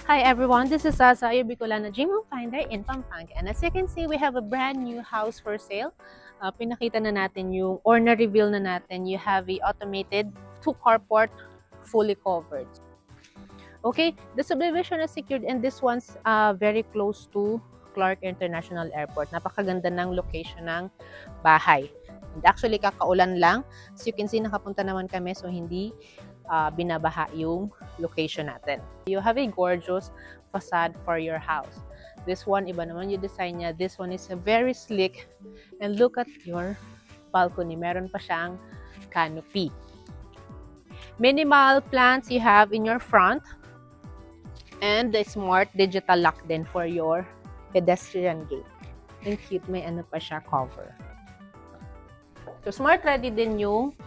Hi everyone, this is Asa, your Bicolana Dream Home Finder in Pampanga. And as you can see, we have a brand new house for sale. Pinakita na natin yung, or na-reveal na natin, you have a automated 2-carport fully covered. Okay, the subdivision is secured and this one's very close to Clark International Airport. Napakaganda ng location ng bahay. And actually, kakaulan lang. So you can see, nakapunta naman kami so hindi binabaha yung location natin. You have a gorgeous facade for your house. This one, iba naman yung design niya. This one is very slick. And look at your balcony. Meron pa siyang canopy. Minimal plants you have in your front. And the smart digital lock din for your pedestrian gate. And cute, may ano pa siya, cover. So smart ready din yung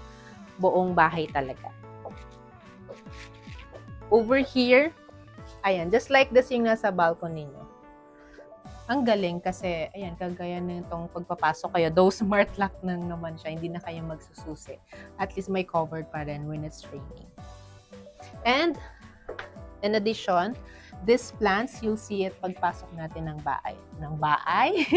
buong bahay talaga. Over here, ayan, just like this yung nasa balcony nyo. Ang galing kasi, ayan, kagaya nitong pagpapasok kayo, though smart lock nang naman siya, hindi na kayo magsususi. At least may covered pa rin when it's raining. And, in addition, these plants, you'll see it pagpasok natin ng bahay. Ng bahay?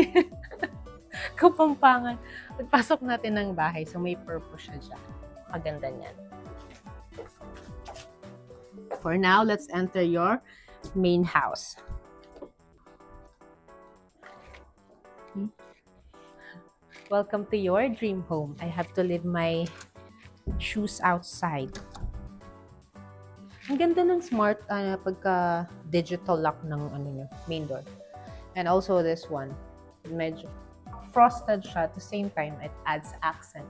Kapampangan. Pagpasok natin ng bahay, so may purpose siya dyan. Maganda niyan. For now, let's enter your main house. Welcome to your dream home. I have to leave my shoes outside. Ang ganda ng smart pagka digital lock ng main door. And also this one, medyo frosted siya. At the same time, it adds accent.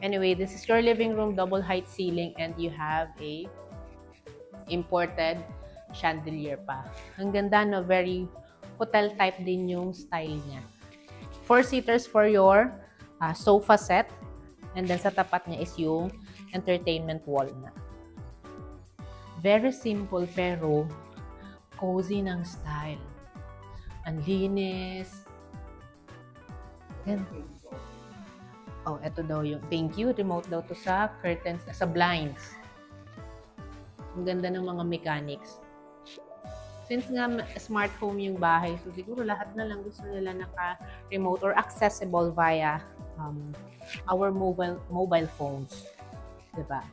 Anyway, this is your living room, double height ceiling, and you have a imported chandelier pa. Ang ganda, no? Very hotel type din yung style niya. 4-seaters for your sofa set. And then sa tapat niya is yung entertainment wall na. Very simple pero cozy ng style. Ang linis. Yan. Oh, eto daw yung thank you. Remote daw to sa curtains, sa blinds. Ang ganda ng mga mechanics. Since nga smart home yung bahay, so siguro lahat na lang gusto nila naka-remote or accessible via our mobile phones. Diba?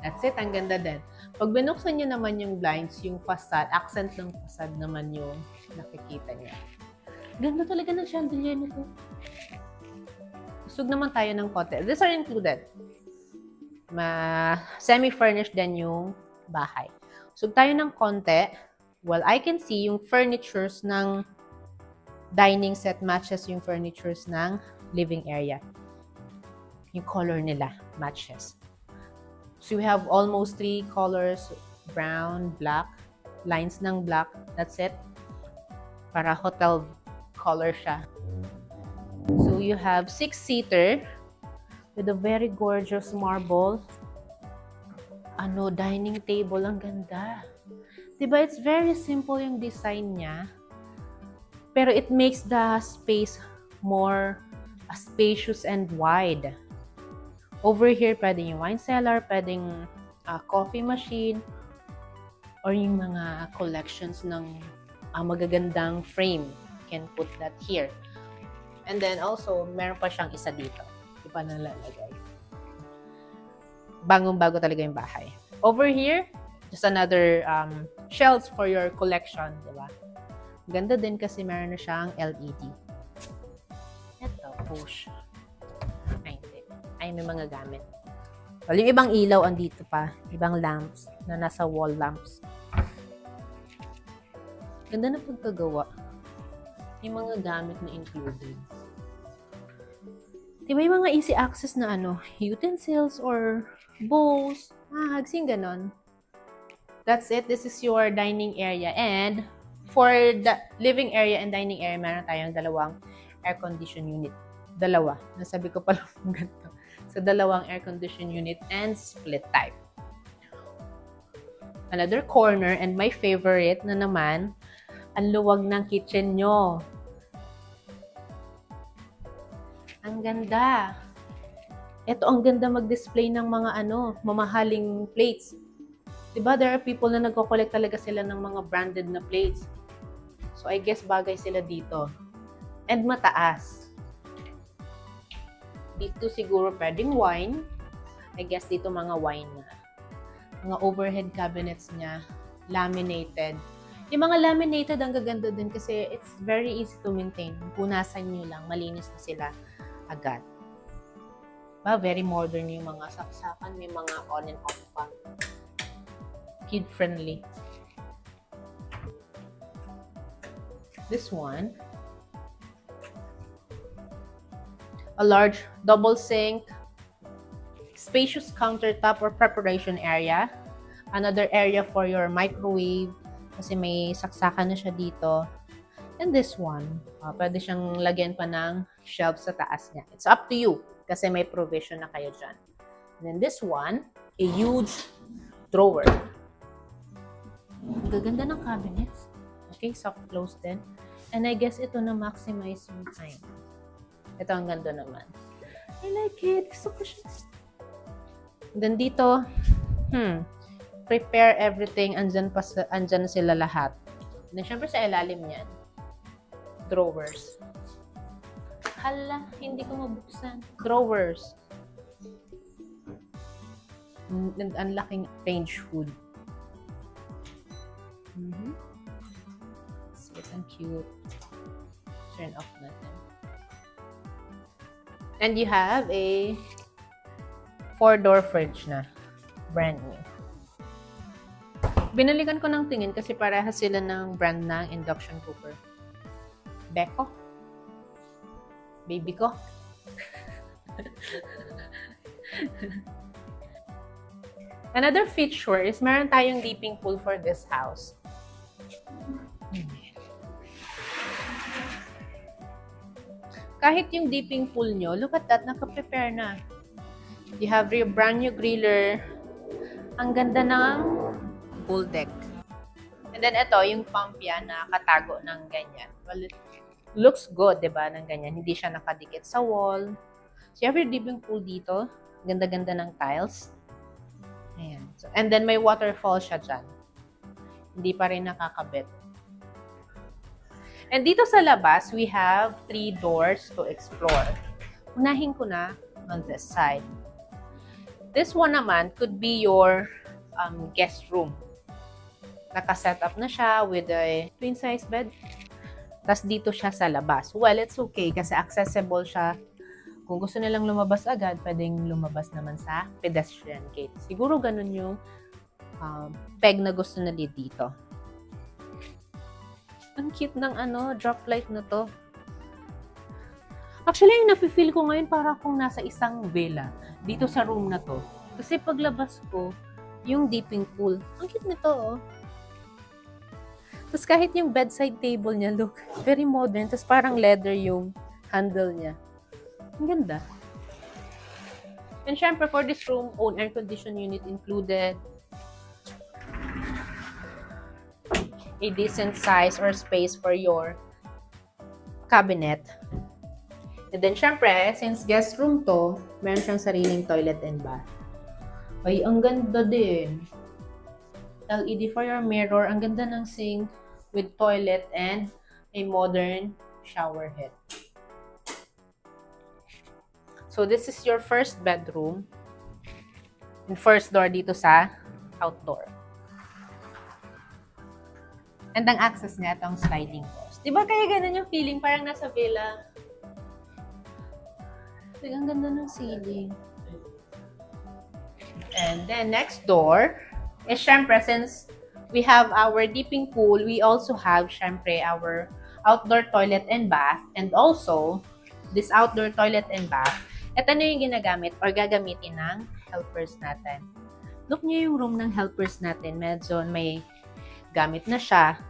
That's it. Ang ganda din. Pag binuksan nyo naman yung blinds, yung facade, accent ng facade naman yung nakikita niya. Ganda talaga ng chandelier nito. Usog naman tayo ng konti. These are included. Semi-furnished din yung bahay. Usog tayo ng konti. Well, I can see yung furnitures ng dining set matches yung furnitures ng living area. Yung color nila matches. So we have almost 3 colors, brown, black, lines ng black. That's it. Para hotel color siya. So you have 6-seater with a very gorgeous marble dining table. Ang ganda. Diba? It's very simple yung design niya. Pero it makes the space more spacious and wide. Over here, pwedeng yung wine cellar, pwedeng coffee machine, or yung mga collections ng magagandang frame. You can put that here. And then also, meron pa siyang isa dito. Di pa nalalagay. Bagong-bago talaga yung bahay. Over here, just another shelves for your collection. Diba? Ganda din kasi meron na siyang LED. Ito, push. Ay, may mga gamit. Well, yung ibang ilaw andito pa. Ibang lamps na nasa wall lamps. Ganda na pagkagawa. Yung mga gamit na included. Diba yung mga easy access na utensils or bowls, hagsing ganon. That's it. This is your dining area. And for the living area and dining area, meron tayong dalawang air condition unit. Dalawa. Nasabi ko pala ganito. So, dalawang air condition unit and split type. Another corner and my favorite na naman, ang luwag ng kitchen nyo. Ang ganda. Ito ang ganda mag-display ng mga mamahaling plates. Diba, there are people na nagko-collect talaga sila ng mga branded na plates. So, I guess bagay sila dito. And mataas. Dito siguro pwedeng wine. I guess dito mga wine na. Mga overhead cabinets niya, laminated. Yung mga laminated, ang gaganda din kasi it's very easy to maintain. Punasan nyo lang, malinis na sila agad. Very modern yung mga saksakan, may mga on and off pa. Kid-friendly. This one, a large double sink, spacious countertop or preparation area, another area for your microwave kasi may saksakan na siya dito. And this one, pwede siyang lagyan pa ng shelf sa taas niya. It's up to you kasi may provision na kayo dyan. And then this one, a huge drawer. Ang gaganda ng cabinets. Okay, soft close din. And I guess ito na maximize yung time. Ito ang ganda naman. I like it. Gusto ko siya. Then dito, prepare everything. Andyan sila lahat. Then syempre sa ilalim niyan, drawers. Hala, hindi ko mabuksan. Drawers. And ang laking range hood. Sweet and cute. Turn off natin. And you have a 4-door fridge na. Brand new. Binalikan ko ng tingin kasi parehas sila ng brand ng induction cooker. Beko. Baby ko. Another feature is meron tayong dipping pool for this house. Kahit yung dipping pool nyo, look at that, naka-prepare na. You have your brand new griller. Ang ganda ng pool deck. And then ito, yung pump yan na katago ng ganyan. Well, it looks good, diba, ng ganyan. Hindi siya nakadikit sa wall. So you have your dipping pool dito. Ganda-ganda ng tiles. Ayan. So, and then may waterfall siya dyan. Hindi pa rin nakakabit. And dito sa labas, we have 3 doors to explore. Unahin ko na on this side. This one naman could be your guest room. Naka-set up na siya with a twin-size bed. Tapos dito siya sa labas. Well, it's okay kasi accessible siya. Kung gusto nilang lumabas agad, pwedeng lumabas naman sa pedestrian gate. Siguro ganun yung peg na gusto nila dito. Ang cute ng drop light na to. Actually, yung nafe-feel ko ngayon para akong nasa isang villa dito sa room na to. Kasi paglabas ko, yung dipping pool. Ang cute nito, oh. Tapos kahit yung bedside table niya, look, very modern. Tapos parang leather yung handle niya. Ang ganda. And syempre, for this room, own air condition unit included. A decent size or space for your cabinet. And then, syempre, since guest room to, meron siyang sariling toilet and bath. Ay, ang ganda din. LED for your mirror. Ang ganda ng sink with toilet and a modern shower head. So, this is your first bedroom. And first door dito sa outdoor. And ang access niya, itong sliding doors. Diba kaya ganun yung feeling? Parang nasa villa. Ang ganda ng ceiling. And then, next door is, syempre, since we have our dipping pool, we also have, syempre, our outdoor toilet and bath. And also, this outdoor toilet and bath, ito na yung ginagamit or gagamitin ng helpers natin. Look niyo yung room ng helpers natin. Medyo may gamit na siya.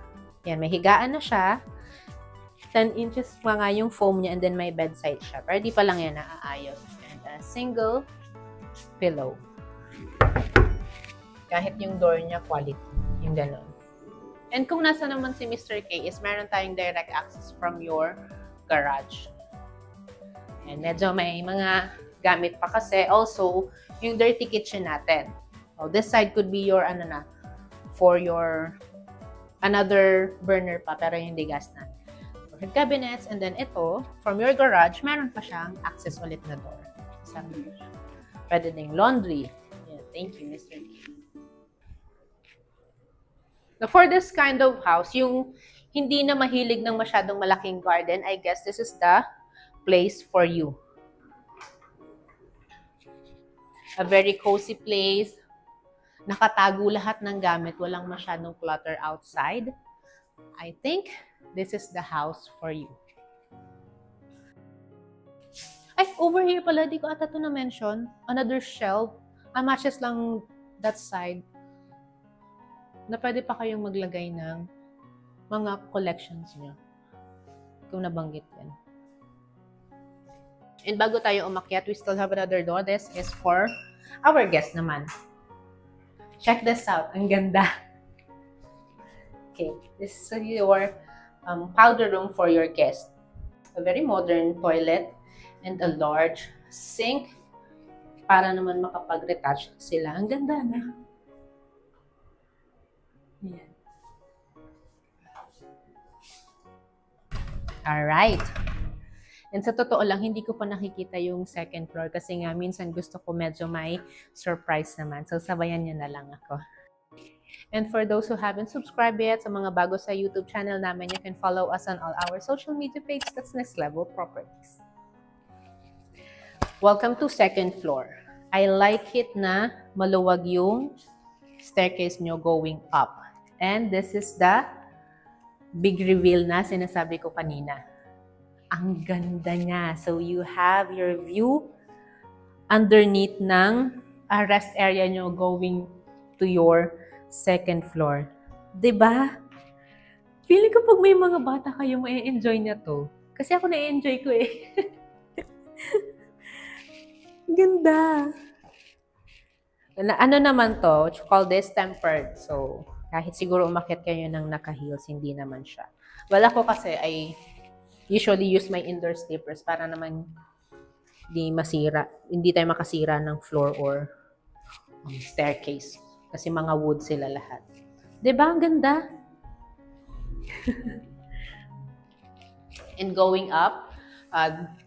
Yan, may higaan na siya. 10 inches pa nga yung foam niya and then may bedside siya. Pero di pa lang yan naaayos. And a single pillow. Kahit yung door niya, quality. Yung gano'n. And kung nasa naman si Mr. K is meron tayong direct access from your garage. And medyo may mga gamit pa kasi. Also, yung dirty kitchen natin. Oh, this side could be your for your another burner pa, pero hindi gas na. Overhead cabinets, and then ito, from your garage, meron pa siyang access ulit na door. Sabi, pwede ding laundry. Yeah, thank you, Mr. K. Now, for this kind of house, yung hindi na mahilig ng masyadong malaking garden, I guess this is the place for you. A very cozy place. Nakatago lahat ng gamit. Walang masyadong clutter outside. I think this is the house for you. Ay, over here pala, di ko ata ito na-mention. Another shelf. Matches lang that side. Na pwede pa kayong maglagay ng mga collections nyo. Kung nabanggit yan. And bago tayo umakyat, we still have another door. This is for our guest naman. Check this out. Ang ganda. Okay. This is your powder room for your guest. A very modern toilet and a large sink para naman makapag-retouch sila. Ang ganda na. Ayan. Alright. And sa totoo lang, hindi ko pa nakikita yung second floor kasi nga minsan gusto ko medyo may surprise naman. So, sabayan niyo na lang ako. And for those who haven't subscribed yet, sa mga bago sa YouTube channel namin, you can follow us on all our social media pages. That's Next Level Properties. Welcome to second floor. I like it na maluwag yung staircase nyo going up. And this is the big reveal na sinasabi ko kanina. Ang ganda niya. So, you have your view underneath ng rest area nyo going to your second floor. Diba? Feeling ko pag may mga bata kayo, ma-enjoy na to. Kasi ako na-enjoy ko eh. Ganda. Ano naman to? Call this tempered. So, kahit siguro umakyat kayo ng naka-heels, hindi naman siya. Well, ako kasi ay usually use my indoor slippers para naman hindi tayo makasira ng floor or staircase. Kasi mga wood sila lahat. Diba? Ang ganda. And going up,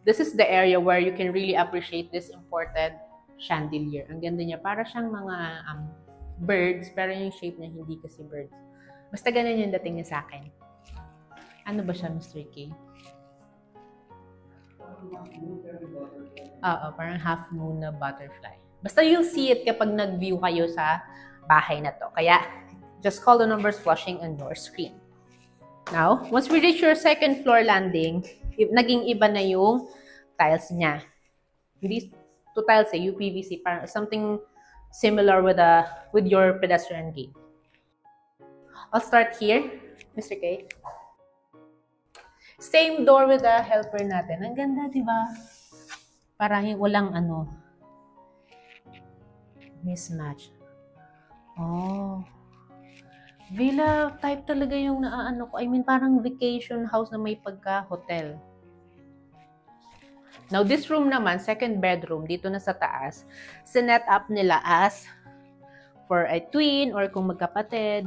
this is the area where you can really appreciate this imported chandelier. Ang ganda niya. Para siyang mga birds, pero yung shape niya hindi kasi birds. Basta ganun yung dating niya sa akin. Ano ba siya, Mr. K? Oo, parang half moon na butterfly. Basta you'll see it kapag nag-view kayo sa bahay na to. Kaya, just call the numbers flashing on your screen. Now, once we reach your second floor landing, naging iba na yung tiles niya. Hindi to tiles UPVC, parang something similar with your pedestrian gate. I'll start here, Mr. K. Same door with the helper natin. Ang ganda, di ba? Para walang mismatch. Oh. Villa type talaga yung naaano ko. I mean, parang vacation house na may pagka-hotel. Now, this room naman, second bedroom, dito na sa taas, sinet up nila as for a twin or kung magkapatid,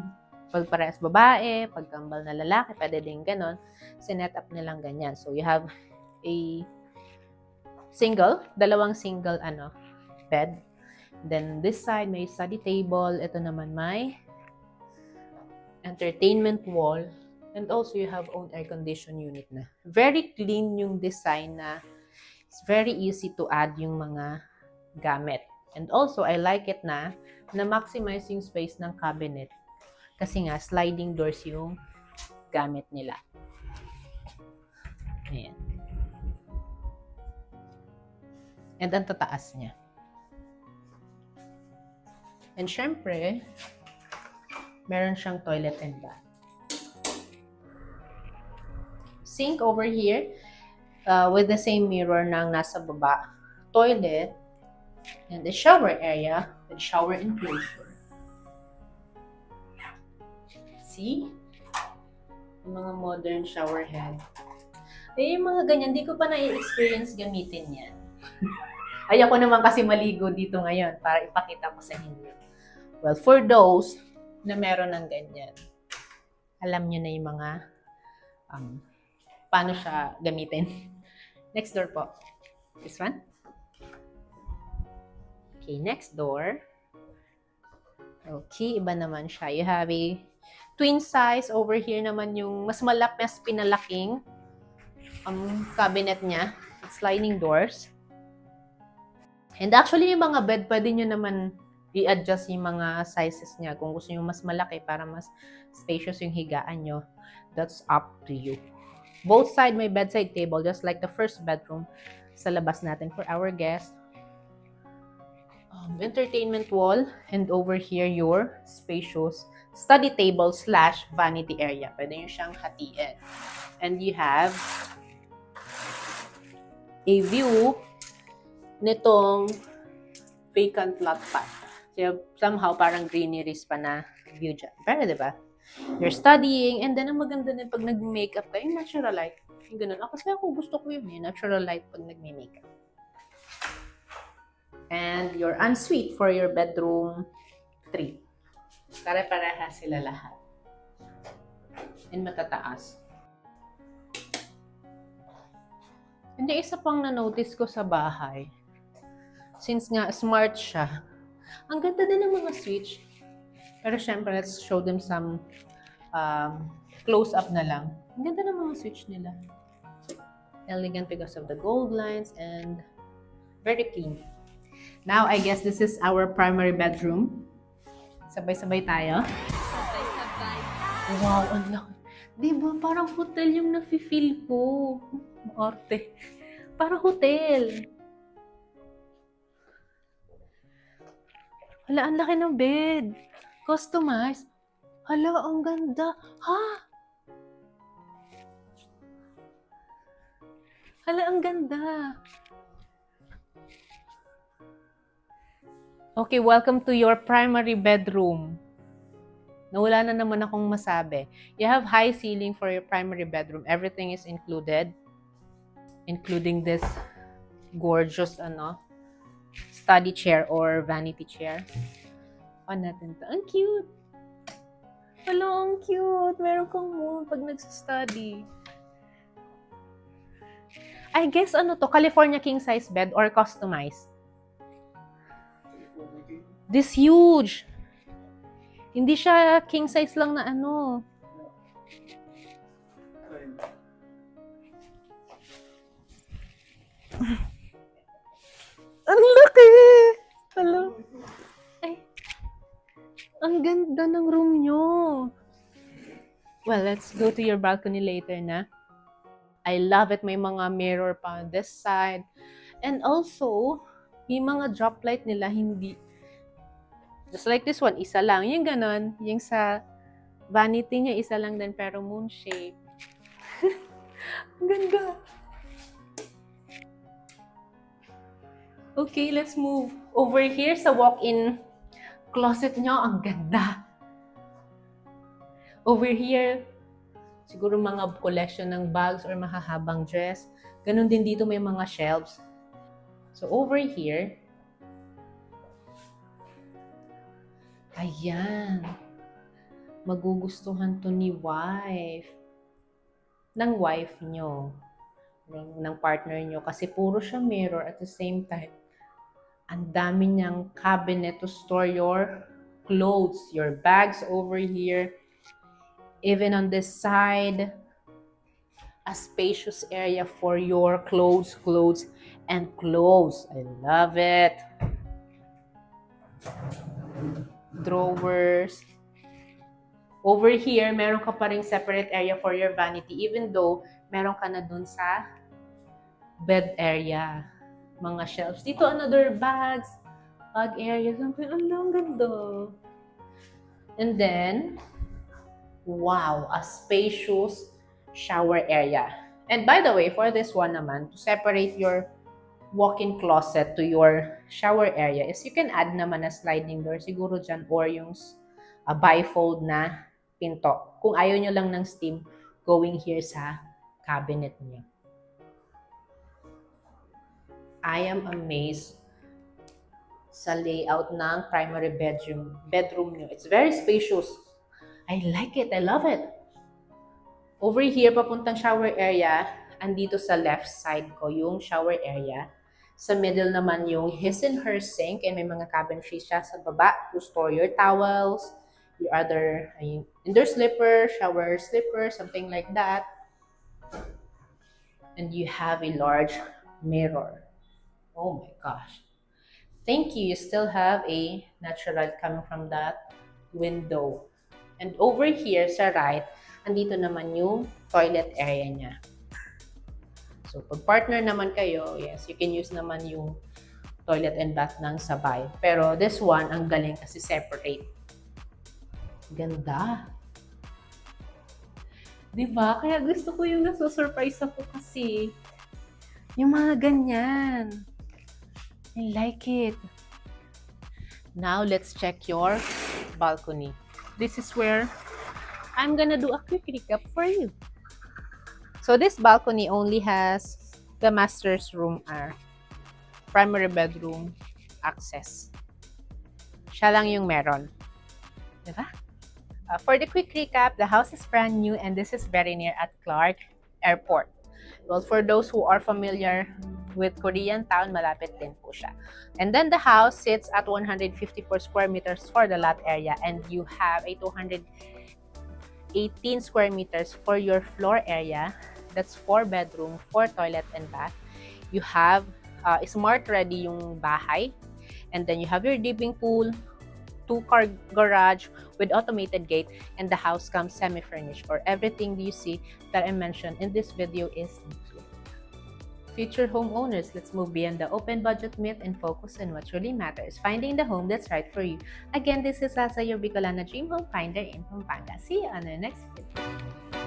pag parehas babae, pagkambal na lalaki, pwede din ganon, sinet up nilang ganyan. So, you have a dalawang single bed. Then, this side, may study table. Ito naman may entertainment wall. And also, you have own air condition unit na. Very clean yung design na it's very easy to add yung mga gamit. And also, I like it na maximize yung space ng cabinet. Kasi nga, sliding doors yung gamit nila. Ayan. And ang tataas niya. And syempre, meron siyang toilet and bath. Sink over here with the same mirror ng nasa baba. Toilet and the shower area with shower enclosure. See? Yung mga modern shower head. Eh, yung mga ganyan, di ko pa na-experience gamitin yan. Ayoko naman kasi maligo dito ngayon para ipakita ko sa inyo. Well, for those na meron ng ganyan. Alam nyo na yung mga paano siya gamitin. Next door po. This one. Okay, next door. Okay, iba naman siya. You have a twin size. Over here naman yung mas pinalaking cabinet niya. Sliding doors. And actually, yung mga bed, pwede nyo naman i-adjust yung mga sizes niya. Kung gusto nyo mas malaki para mas spacious yung higaan nyo, that's up to you. Both side may bedside table, just like the first bedroom sa labas natin for our guests. Entertainment wall, and over here your spacious study table / vanity area. Pwede nyo siyang hatiin. And you have a view nitong vacant lot pa. So, somehow parang greeneries pa na view dyan. Pero diba? You're studying, and then ang maganda din pag nag-makeup ka, yung natural light. Yung ganun. Kasi ako gusto ko yun, yung natural light pag nag-makeup. And your ensuite for your bedroom 3. Pare-pareha sila lahat. And matataas. Hindi, isa pang na-notice ko sa bahay. Since nga smart siya, ang ganda din ng mga switch. Pero syempre, let's show them some close-up na lang. Ang ganda ng mga switch nila. Elegant because of the gold lines and very clean. Now, I guess this is our primary bedroom. Sabay-sabay tayo. Sabay-sabay. Wow, ang laki. Diba, parang hotel yung nafe-feel ko. Arte. Parang hotel. Hala, ang laki ng bed. Customized. Hala, ang ganda. Ha? Hala, ang ganda. Okay, welcome to your primary bedroom. Nawala na naman akong masabi. You have high ceiling for your primary bedroom. Everything is included. Including this gorgeous study chair or vanity chair. On natin to. Ang cute! Hello, ang cute! Meron kang moon pag nagsastudy. I guess to? California king size bed or customized? This huge! Hindi siya king size lang na Ang laki! Hello? Ay. Ang ganda ng room nyo. Well, let's go to your balcony later na. I love it. May mga mirror pa on this side. And also, yung mga drop light nila hindi. Just like this one, isa lang. Yung ganon. Yung sa vanity niya, isa lang din pero moon shape. Ang ganda. Okay, let's move over here sa walk-in closet nyo. Ang ganda. Over here, siguro mga collection ng bags or mahahabang dress. Ganon din dito may mga shelves. So over here, ayan. Magugustuhan to ni wife. Ng wife nyo. Ng partner nyo. Kasi puro siya mirror at the same time. Ang dami niyang cabinet to store your clothes, your bags over here. Even on this side, a spacious area for your clothes, and clothes. I love it. Drawers. Over here, meron ka pa ring separate area for your vanity even though meron ka na dun sa bed area. Mga shelves. Dito, another bags, bag area. Something, ang ganda. And then, wow, a spacious shower area. And by the way, for this one naman, to separate your walk-in closet to your shower area is you can add naman a sliding door siguro dyan or yung bifold na pinto. Kung ayaw nyo lang ng steam going here sa cabinet niyo. I am amazed sa layout ng primary bedroom nyo. It's very spacious. I like it. I love it. Over here, papuntang shower area, andito sa left side ko yung shower area. Sa middle naman yung his and her sink, and may mga cabinetry siya sa baba to store your towels, your other indoor slipper, shower slipper, something like that. And you have a large mirror. Oh my gosh. Thank you. You still have a natural coming from that window. And over here sa right, andito naman yung toilet area niya. So, pag partner naman kayo, yes, you can use naman yung toilet and bath ng sabay. Pero this one, ang galing kasi separate. Ganda. Diba? Kaya gusto ko yung nasusurprise ako kasi yung mga ganyan. I like it. Now, let's check your balcony. This is where I'm gonna do a quick recap for you. So, this balcony only has the master's room, primary bedroom access. Siya lang yung meron. Diba? For the quick recap, the house is brand new and this is very near at Clark Airport. Well, for those who are familiar with Korean town, malapit din po siya. And then the house sits at 154 square meters for the lot area, and you have a 218 square meters for your floor area. That's 4 bedroom, 4 toilet and bath. You have smart ready yung bahay, and then you have your dipping pool, 2-car garage with automated gate, and the house comes semi-furnished, or everything you see that I mentioned in this video is included. Future homeowners, let's move beyond the open budget myth and focus on what truly matters, finding the home that's right for you. Again, this is Asa, your Bicolana Dream Home Finder in Pampanga. See you on the next video.